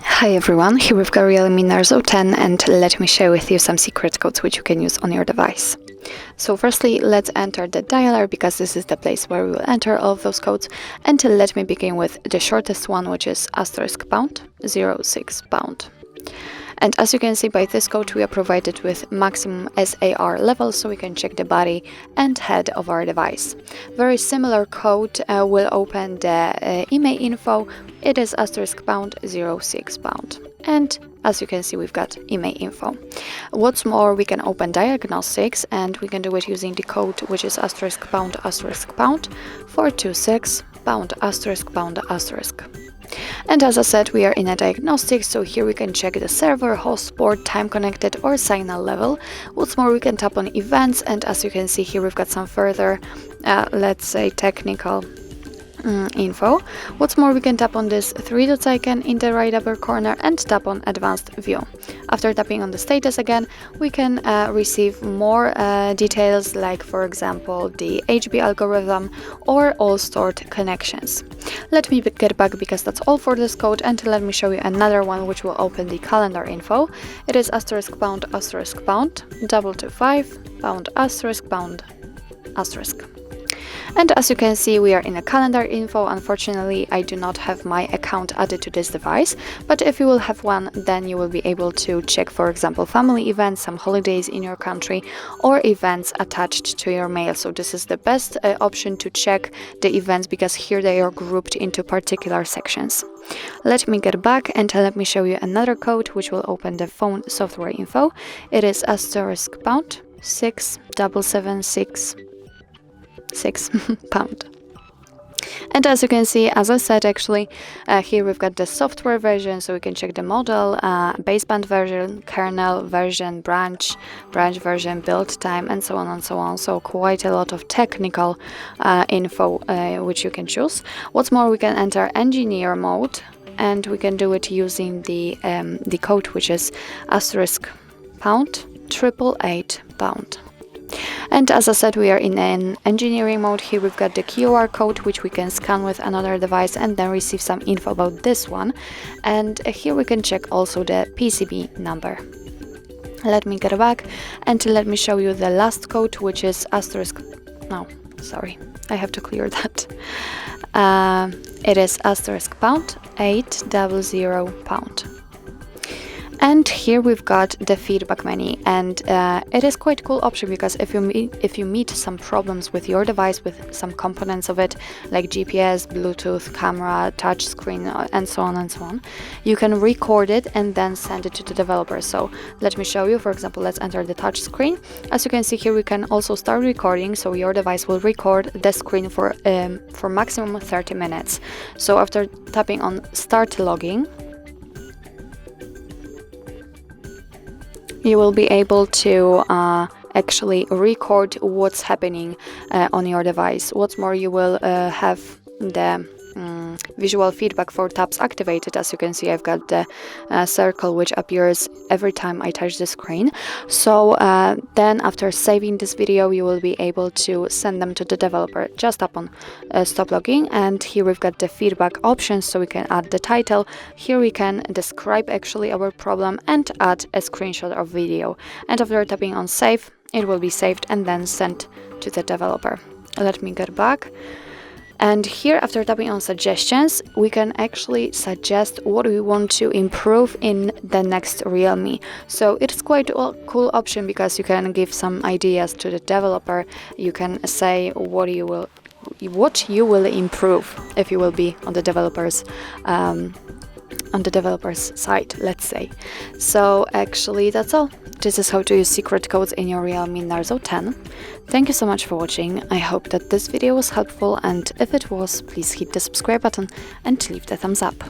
Hi everyone, here we've got REALME Narzo 10 and let me share with you some secret codes which you can use on your device. So firstly, let's enter the dialer because this is the place where we will enter all of those codes, and let me begin with the shortest one, which is *#06#. And as you can see by this code, we are provided with maximum SAR level, so we can check the body and head of our device. Very similar code will open the IMEI info. It is *#06#. And as you can see, we've got IMEI info. What's more, we can open diagnostics, and we can do it using the code, which is *#426#*##*##. And as I said, we are in a diagnostics, so here we can check the server, host port, time connected or signal level. What's more, we can tap on events, and as you can see here, we've got some further, let's say, technical info. What's more, we can tap on this three dots icon in the right upper corner and tap on advanced view. After tapping on the status again, we can receive more details, like for example the HB algorithm or all stored connections. Let me get back because that's all for this code, and let me show you another one which will open the calendar info. It is *##225#*##. And as you can see, we are in a calendar info. Unfortunately, I do not have my account added to this device, but if you will have one, then you will be able to check, for example, family events, some holidays in your country, or events attached to your mail. So this is the best option to check the events, because here they are grouped into particular sections. Let me get back and let me show you another code which will open the phone software info. It is *#6776#. And as you can see, as I said, actually, here we've got the software version, so we can check the model, baseband version, kernel version, branch version, build time, and so on and so on. So quite a lot of technical info which you can choose. What's more, we can enter engineer mode, and we can do it using the code, which is *#888#. And as I said, we are in an engineering mode. Here we've got the QR code, which we can scan with another device and then receive some info about this one. And here we can check also the PCB number. Let me get back and let me show you the last code, which is no, sorry, I have to clear that. It is *#800#. And here we've got the feedback menu, and it is quite a cool option, because if you meet some problems with your device, with some components of it, like GPS, Bluetooth, camera, touch screen, and so on, you can record it and then send it to the developer. So let me show you. For example, let's enter the touch screen. As you can see here, we can also start recording, so your device will record the screen for maximum 30 minutes. So after tapping on start logging, you will be able to actually record what's happening on your device. What's more, you will have the visual feedback for taps activated. As you can see, I've got the circle which appears every time I touch the screen. So then after saving this video, you will be able to send them to the developer. Just tap on stop logging, and here we've got the feedback options, so we can add the title. Here we can describe actually our problem and add a screenshot of video. And after tapping on save, it will be saved and then sent to the developer. Let me get back. And here, after tapping on suggestions, we can actually suggest what we want to improve in the next Realme. So it's quite a cool option, because you can give some ideas to the developer. You can say what you will improve if you will be on the developer's side, let's say. So actually that's all. This is how to use secret codes in your REALME Narzo 10. Thank you so much for watching. I hope that this video was helpful, and if it was, please hit the subscribe button and leave the thumbs up.